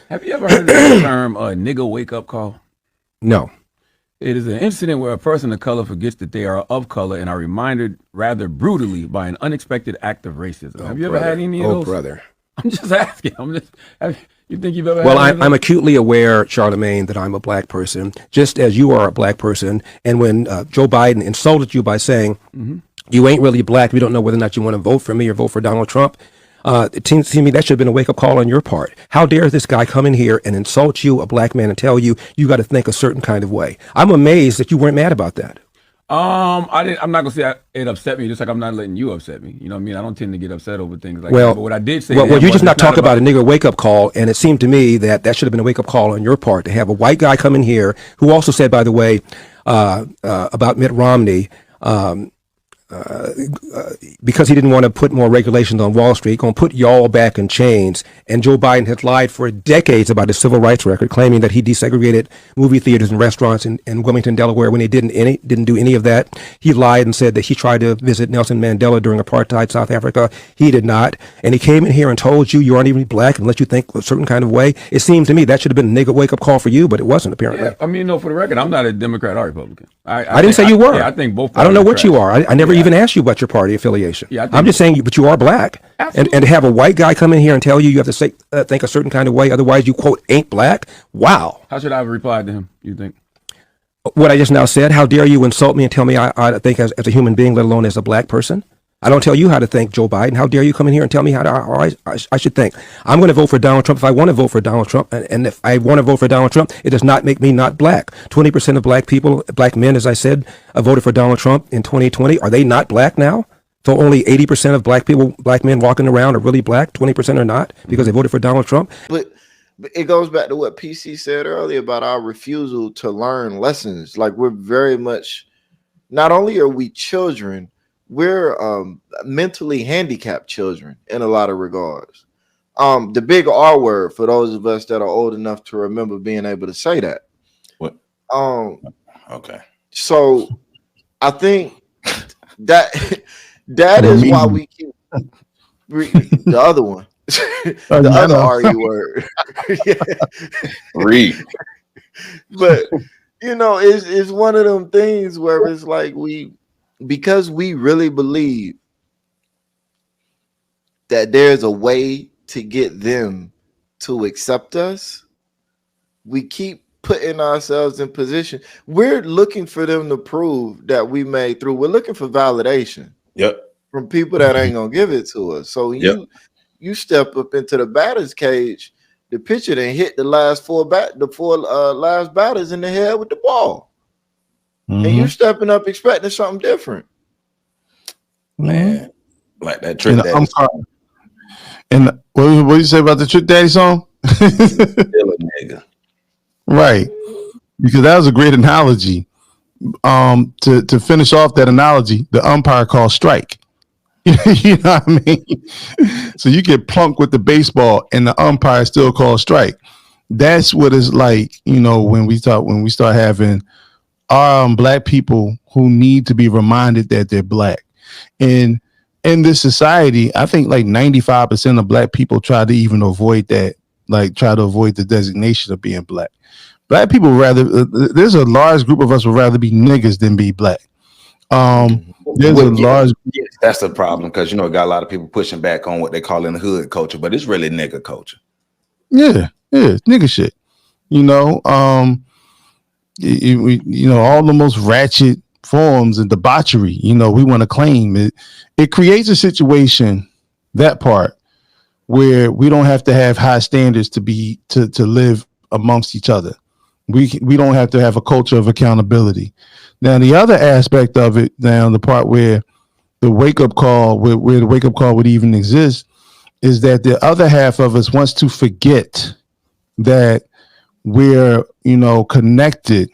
Have you ever heard of the term nigga wake up call? No. It is an incident where a person of color forgets that they are of color and are reminded rather brutally by an unexpected act of racism. Have you ever had any of those? Oh, brother. I'm just asking. You think you've ever Well, had I'm acutely aware, Charlemagne, that I'm a black person, just as you are a black person. And when Joe Biden insulted you by saying, you ain't really black, we don't know whether or not you want to vote for me or vote for Donald Trump, it seems to me that should have been a wake-up call on your part. How dare this guy come in here and insult you, a black man, and tell you you got to think a certain kind of way? I'm amazed that you weren't mad about that. I'm not gonna say it upset me, just like I'm not letting you upset me. You know what I mean? I don't tend to get upset over things like that. But what I did say, well, you just not talk about a nigger wake-up call, and it seemed to me that should have been a wake-up call on your part to have a white guy come in here who also said, by the way, about Mitt Romney. Because he didn't want to put more regulations on Wall Street, going to put y'all back in chains. And Joe Biden has lied for decades about his civil rights record, claiming that he desegregated movie theaters and restaurants in Wilmington, Delaware, when he didn't do any of that. He lied and said that he tried to visit Nelson Mandela during apartheid South Africa. He did not. And he came in here and told you aren't even black and let you think a certain kind of way. It seemed to me that should have been a nigga wake-up call for you, but it wasn't, apparently. Yeah, I mean, no, for the record, I'm not a Democrat or Republican. I didn't say you were. Yeah, I think both. I don't know what you are. I never even asked you about your party affiliation. Yeah, I'm just saying, but you are black. And to have a white guy come in here and tell you have to say, think a certain kind of way, otherwise you, quote, ain't black. Wow. How should I have replied to him, you think? What I just now said, how dare you insult me and tell me I think as a human being, let alone as a black person? I don't tell you how to think, Joe Biden. How dare you come in here and tell me how I should think? I'm going to vote for Donald Trump if I want to vote for Donald Trump. And if I want to vote for Donald Trump, it does not make me not black. 20% of black people, black men, as I said, voted for Donald Trump in 2020. Are they not black now? So only 80% of black men walking around are really black, 20% are not because they voted for Donald Trump. But it goes back to what PC said earlier about our refusal to learn lessons. Like, we're very much, not only are we children, we're mentally handicapped children in a lot of regards. The big R word, for those of us that are old enough to remember being able to say that. What? Okay. So I think that is why we keep the other one. The other RE word. Read. But it's one of them things where it's like because we really believe that there's a way to get them to accept us, we keep putting ourselves in position. We're looking for them to prove that we made through. We're looking for validation. Yep. From people that ain't gonna give it to us. So you step up into the batter's cage, the pitcher then hit the last four last batters in the head with the ball. And you stepping up expecting something different. Man, like that Trick Daddy. I'm sorry. And what did you say about the Trick Daddy song? Still a nigga. Right. Because that was a great analogy. To finish off that analogy, the umpire called strike. You know what I mean? So you get plunked with the baseball and the umpire still calls strike. That's what it's like, when we start having black people who need to be reminded that they're black. And in this society, I think like 95% of black people try to even avoid that, try to avoid the designation of being black. Black people there's a large group of us would rather be niggas than be black. There's a large. Yes, that's the problem because got a lot of people pushing back on what they call in the hood culture, but it's really nigga culture. Yeah, nigga shit. All the most ratchet forms and debauchery. We want to claim it. It creates a situation, that part, where we don't have to have high standards to live amongst each other. We don't have to have a culture of accountability. Now, the other aspect of it, the part where the wake-up call, where the wake-up call would even exist, is that the other half of us wants to forget that we're, connected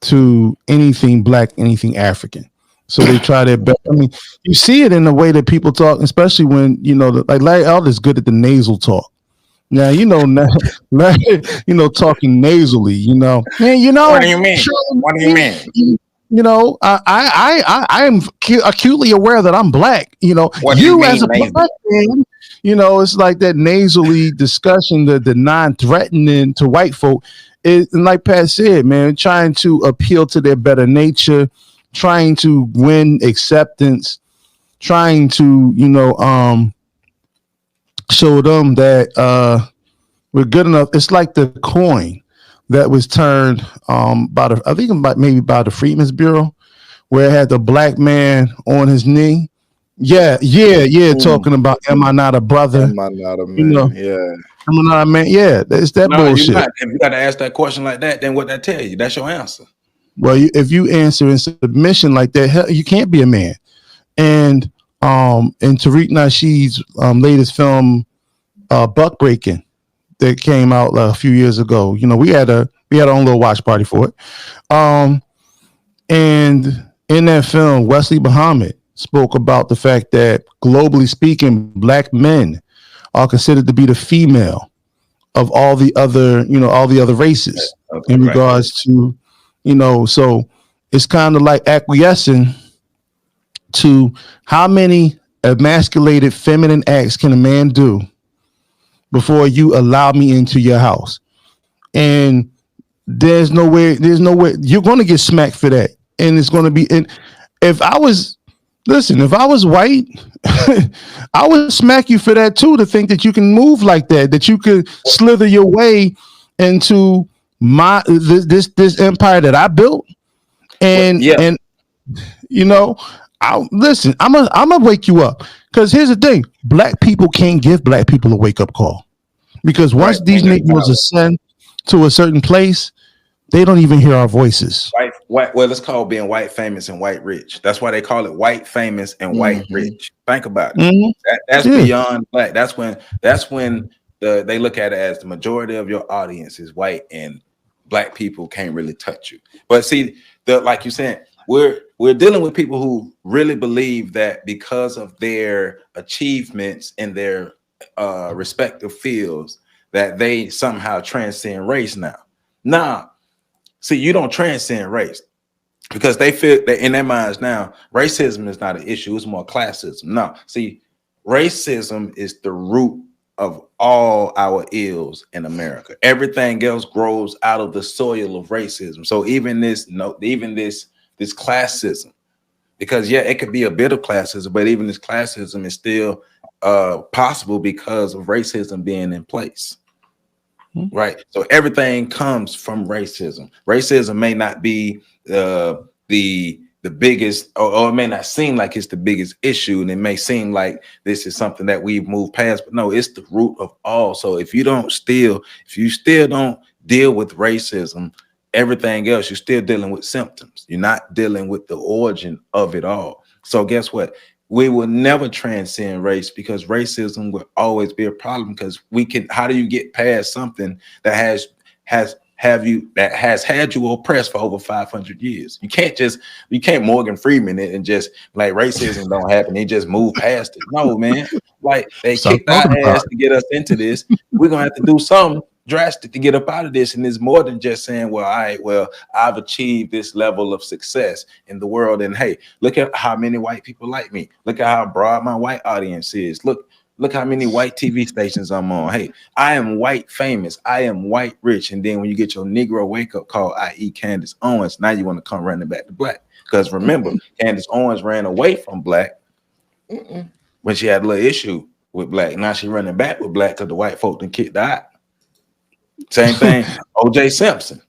to anything black, anything African. So they try their best. I mean, you see it in the way that people talk, especially when, like Larry Elder's good at the nasal talk. Now, talking nasally, man, What do you mean? What do you mean? I am acutely aware that I'm black. What do you mean, as a black man, it's like that nasally discussion, the non-threatening to white folk. And like Pat said, man, trying to appeal to their better nature, trying to win acceptance, trying to, show them that we're good enough. It's like the coin that was turned by the Freedmen's Bureau, where it had the black man on his knee. Yeah, talking about, am I not a brother? Am I not a man? Yeah. Am I not a man? Yeah, it's that bullshit. If you got to ask that question like that, then what that tell you? That's your answer. Well, if you answer in submission like that, hell, you can't be a man. And Tariq Nasheed's latest film, Buck Breaking, that came out a few years ago. We had our own little watch party for it. And in that film, Wesley Muhammad spoke about the fact that, globally speaking, black men are considered to be the female of all the other races in regards to, so it's kind of like acquiescing to how many emasculated feminine acts can a man do before you allow me into your house. And there's no way you're going to get smacked for that. And it's going to be, and if I was white, I would smack you for that too, to think that you can move like that you could slither your way into this empire that I built. And, I'm gonna wake you up, because here's the thing: black people can't give black people a wake up call, because once these Negroes ascend to a certain place, they don't even hear our voices. Well, it's called being white famous and white rich. That's why they call it white famous and white rich. Think about it. That's beyond black. That's when they look at it as the majority of your audience is white and black people can't really touch you. But see, like you said, we're dealing with people who really believe that because of their achievements in their respective fields, that they somehow transcend race now. Nah, see, you don't transcend race, because they feel that in their minds now, racism is not an issue, it's more classism. No, see, racism is the root of all our ills in America. Everything else grows out of the soil of racism. So even this classism, because it could be a bit of classism, but even this classism is still possible because of racism being in place. Right. So everything comes from racism. Racism may not be the biggest, or it may not seem like it's the biggest issue, and it may seem like this is something that we've moved past, but no, it's the root of all. So if you still don't deal with racism, everything else, you're still dealing with symptoms. You're not dealing with the origin of it all. So guess what? We will never transcend race, because racism will always be a problem, because how do you get past something that has had you oppressed for over 500 years? You can't Morgan Freeman it and just like racism don't happen. They just move past it. No, man. Like, they kicked our ass to get us into this. We're gonna have to do something drastic to get up out of this. And it's more than just saying, well, all right, well, I've achieved this level of success in the world, and hey, look at how many white people like me. Look at how broad my white audience is. Look how many white TV stations I'm on. Hey, I am white famous. I am white rich. And then when you get your Negro wake up call, i.e. Candace Owens, now you want to come running back to black. Because remember, Candace Owens ran away from black when she had a little issue with black. Now she running back with black because the white folk done kicked her out. Same thing, O.J. Simpson.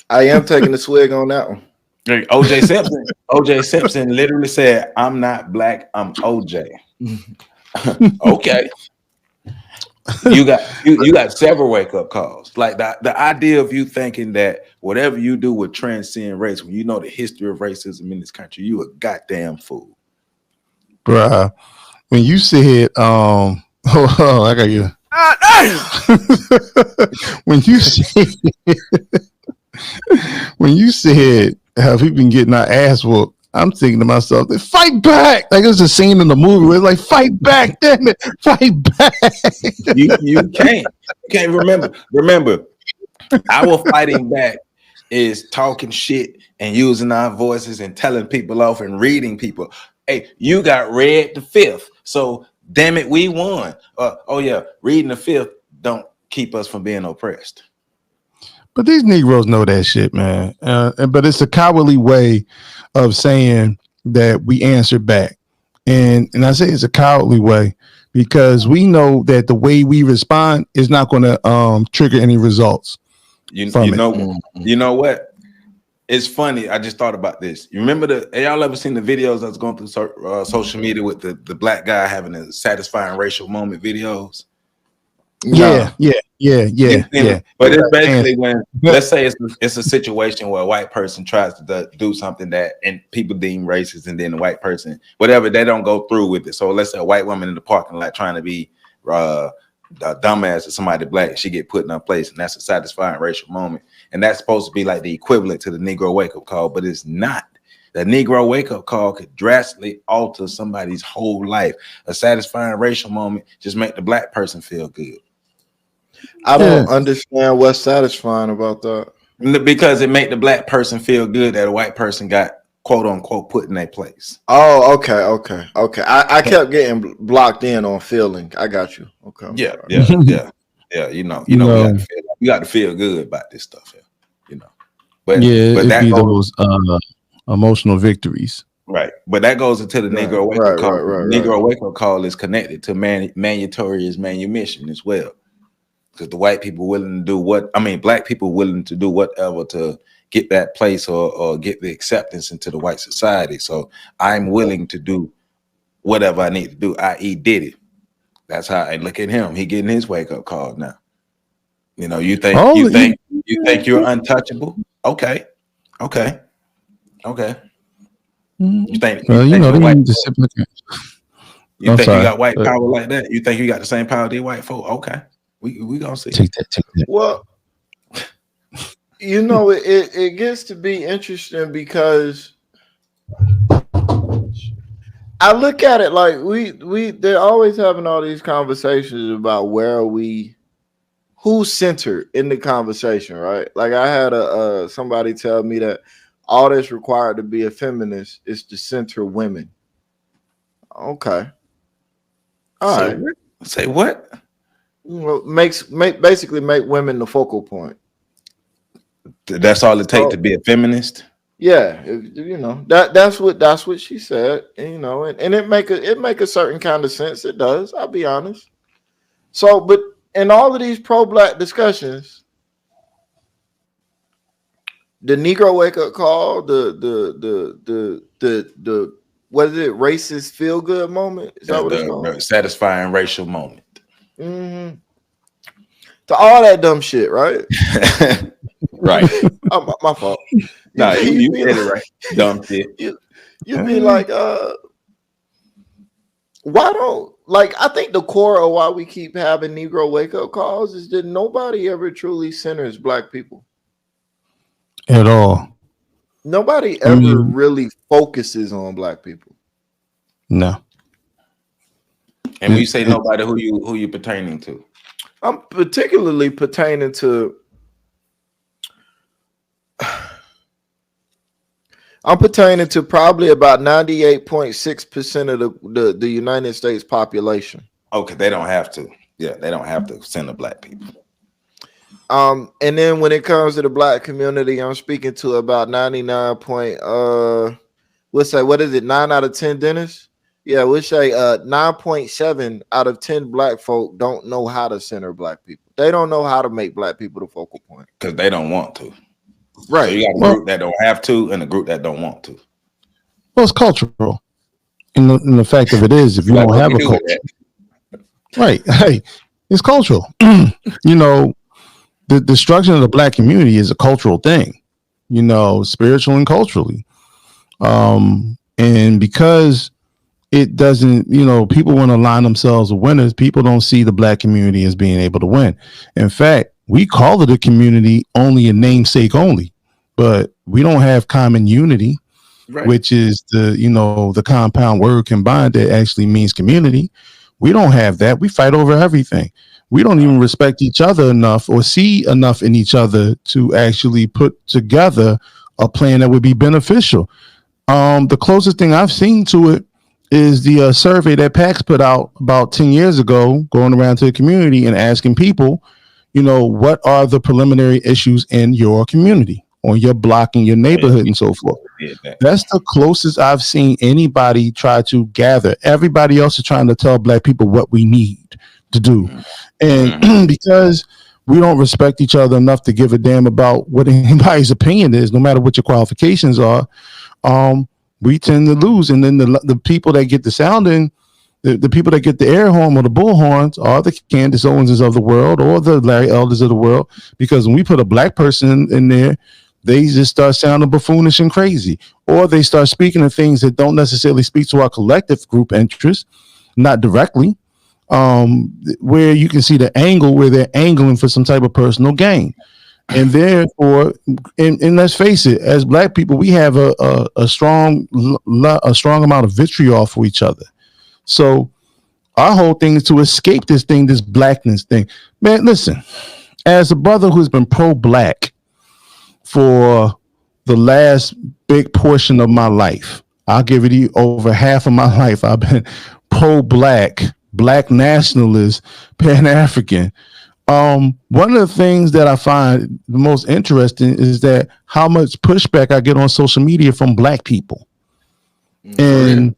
I am taking a swig on that one. O.J. Simpson literally said, "I'm not black, I'm O.J." Okay. You got several wake up calls. Like the idea of you thinking that whatever you do would transcend race, when you know the history of racism in this country, you a goddamn fool. Bruh, when you said, I got you. when you said how people been getting our ass whooped, I'm thinking to myself, fight back. Like, there's a scene in the movie where it's like, fight back, damn it, fight back. You can't remember. Our fighting back is talking shit and using our voices and telling people off and reading people. Hey, you got read the fifth. So Damn it, we won. Oh yeah, reading the fifth don't keep us from being oppressed. But these Negroes know that shit, man. But it's a cowardly way of saying that we answered back. And I say it's a cowardly way because we know that the way we respond is not going to trigger any results. You know what? It's funny. I just thought about this. You remember y'all ever seen the videos that's going through social media with the black guy having a satisfying racial moment videos? Yeah. But it's basically when, let's say it's a situation where a white person tries to do something that and people deem racist, and then the white person, whatever, they don't go through with it. So let's say a white woman in the parking lot trying to be a dumbass to somebody black, she get put in her place, and that's a satisfying racial moment. And that's supposed to be like the equivalent to the Negro wake-up call, but it's not. The Negro wake-up call could drastically alter somebody's whole life. A satisfying racial moment just make the black person feel good. I don't understand what's satisfying about that. Because it make the black person feel good that a white person got quote unquote put in their place. Oh, okay. I kept getting blocked in on feeling. I got you. Okay. Yeah. You know, we got to feel good about this stuff here. You know, but that goes those emotional victories. Right, but that goes into the Negro wake-up call. Negro wake-up call is connected to mandatory manumission as well. Because the white people willing to do black people willing to do whatever to get that place or get the acceptance into the white society. So I'm willing to do whatever I need to do, i.e. did it. That's how I look at him. He getting his wake-up call now. You know, you think you're untouchable? Okay. You think you got white power like that? You think you got the same power as white folk? Okay. We gonna see. Take that. Well, you know, it gets to be interesting because I look at it like they're always having all these conversations about who's centered in the conversation, right? Like I had somebody tell me that all that's required to be a feminist is to center women. Okay. All right. Say what? Well, basically make women the focal point. That's all it takes to be a feminist. Yeah, you know that's what she said. And, you know, and it make a certain kind of sense. It does. I'll be honest. So, but in all of these pro-black discussions, the Negro wake-up call, the what is it? Racist feel-good moment. Is that what it's called? The satisfying racial moment. Mm-hmm. To all that dumb shit, right? Right. Oh, my fault. Nah, you said it right. Dumb shit. You be like, why don't, like, I think the core of why we keep having Negro wake-up calls is that nobody ever truly centers black people. At all. Nobody ever really focuses on black people. No. And when you say nobody, who you pertaining to? I'm particularly pertaining to probably about 98.6% of the United States population. Okay, they don't have to. Yeah, they don't have to center black people. And then when it comes to the black community, I'm speaking to about 99 point let's say, what is it, 9 out of 10 dentists? Yeah, we'll say 9.7 out of 10 black folk don't know how to center black people. They don't know how to make black people the focal point. Because they don't want to. Right. So you got a group that don't have to and a group that don't want to. Well, it's cultural. And the fact of it is, if you don't have a culture. Right. Hey, it's cultural. You know, the destruction of the black community is a cultural thing, you know, spiritual and culturally. And because it doesn't, you know, people want to align themselves with winners. People don't see the black community as being able to win. In fact, we call it a community only in namesake only, but we don't have common unity, right, which is the compound word combined that actually means community. We don't have that. We fight over everything. We don't even respect each other enough or see enough in each other to actually put together a plan that would be beneficial. The closest thing I've seen to it is the survey that PAX put out about 10 years ago, going around to the community and asking people, what are the preliminary issues in your community, on your block, in your neighborhood, and so forth. That's the closest I've seen anybody try to gather. Everybody else is trying to tell Black people what we need to do. And because we don't respect each other enough to give a damn about what anybody's opinion is, no matter what your qualifications are, we tend to lose. And then the people that get the sounding, the people that get the air horn or the bullhorns are the Candace Owenses of the world or the Larry Elders of the world. Because when we put a Black person in there, they just start sounding buffoonish and crazy, or they start speaking of things that don't necessarily speak to our collective group interest, not directly, where you can see the angle where they're angling for some type of personal gain. And therefore, and let's face it, as Black people, we have a strong amount of vitriol for each other. So our whole thing is to escape this thing, this Blackness thing. Man, listen, as a brother who's been pro-Black for the last big portion of my life, I'll give it over half of my life, I've been pro-Black, Black nationalist, Pan-African. One of the things that I find the most interesting is that how much pushback I get on social media from Black people. And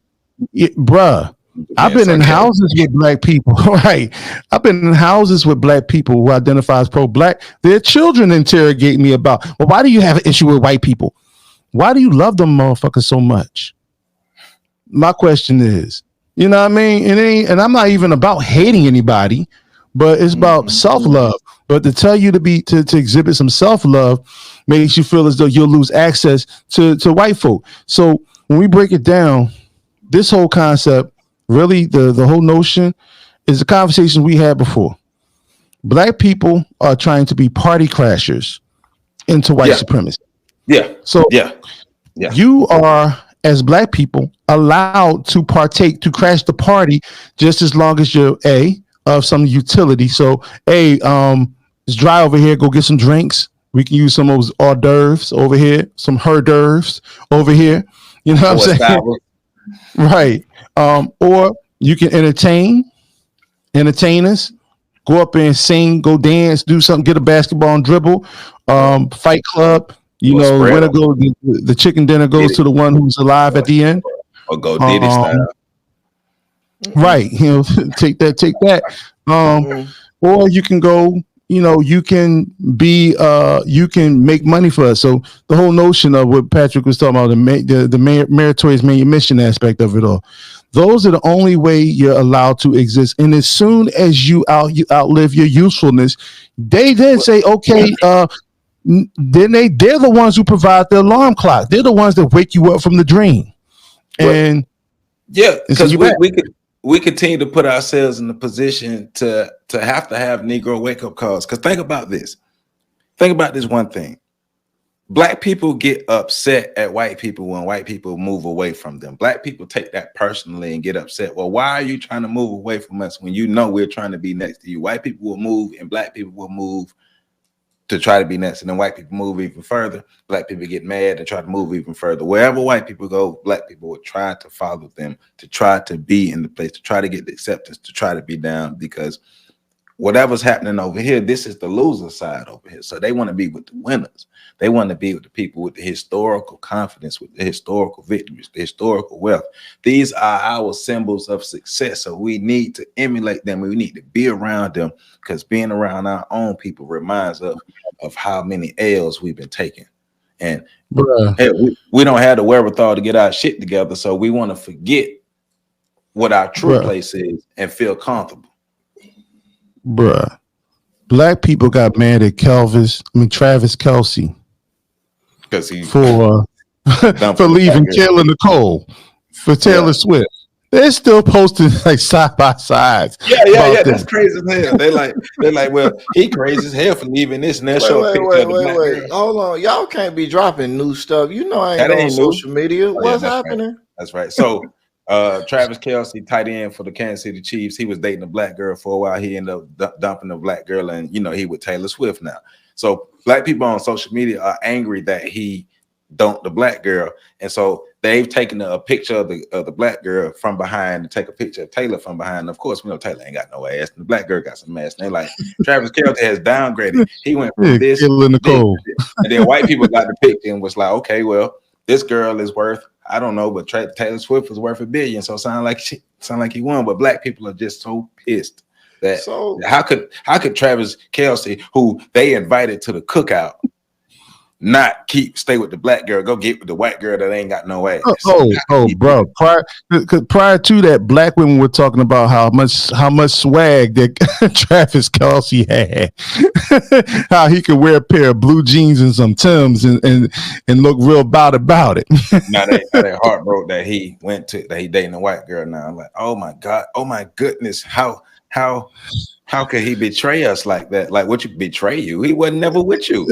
bruh, I've been in houses with Black people, right? I've been in houses with Black people who identify as pro-Black. Their children interrogate me about, well, why do you have an issue with white people? Why do you love them motherfuckers so much? My question is, you know what I mean? And I'm not even about hating anybody, but it's about self-love. But to tell you to exhibit some self-love makes you feel as though you'll lose access to white folk. So when we break it down, this whole concept, really, the whole notion is the conversation we had before. Black people are trying to be party crashers into white supremacy. So you are, as Black people, allowed to partake, to crash the party just as long as you're of some utility. So it's dry over here, go get some drinks. We can use some of those hors d'oeuvres over here, some hors d'oeuvres over here. You know what I'm saying? Right. Or you can entertain us, go up and sing, go dance, do something, get a basketball and dribble, fight club, winner go, the chicken dinner goes to the one who's alive at the end. Or go Diddy style. Right. Take that. Or you can go, you can be, you can make money for us. So the whole notion of what Patrick was talking about, the meritorious manumission aspect of it all, those are the only way you're allowed to exist. And as soon as you outlive your usefulness, they then say, okay, then they're the ones who provide the alarm clock. They're the ones that wake you up from the dream. And because we continue to put ourselves in the position to have Negro wake up calls. Because think about this one thing. Black people get upset at white people when white people move away from them. Black people take that personally and get upset. Well, why are you trying to move away from us when you know we're trying to be next to you? White people will move and Black people will move to try to be next, and then white people move even further. Black people get mad and try to move even further. Wherever white people go, Black people will try to follow them, to try to be in the place, to try to get the acceptance, to try to be down, because whatever's happening over here, this is the loser side over here. So they want to be with the winners. They want to be with the people with the historical confidence, with the historical victories, the historical wealth. These are our symbols of success. So we need to emulate them. We need to be around them, because being around our own people reminds us of how many L's we've been taking. And hey, we don't have the wherewithal to get our shit together. So we want to forget what our true place is and feel comfortable. Black people got mad at Travis Kelce for leaving Kayla Nicole for Taylor Swift. They're still posting like side by sides. Yeah. That's crazy as hell. They're like, well, he crazy as hell for leaving this. And they'll show a picture of the black girl. Hold on, y'all can't be dropping new stuff. I ain't on social media. What's happening? Right. That's right. So Travis Kelce, tight end for the Kansas City Chiefs, he was dating a black girl for a while. He ended up dumping a black girl, and he with Taylor Swift now. So black people on social media are angry that he dumped the black girl. And so they've taken a picture of the black girl from behind and take a picture of Taylor from behind. And of course, we know Taylor ain't got no ass. And the black girl got some ass. And they're like, Travis Kelce has downgraded. He went from this killing Nicole. and then white people got the picture and was like, okay, well, this girl is worth, I don't know, but Taylor Swift was worth $1 billion. So sound like he won. But black people are just so pissed that how could Travis Kelce, who they invited to the cookout, not stay with the black girl, go get with the white girl that ain't got no ass. Bro. Prior to that, black women were talking about how much swag that Travis Kelce had, how he could wear a pair of blue jeans and some Timbs and look real about it. Now they heartbroken that he dating a white girl now. I'm like, oh my God, oh my goodness, how could he betray us like that? Like, what you betray you? He wasn't never with you.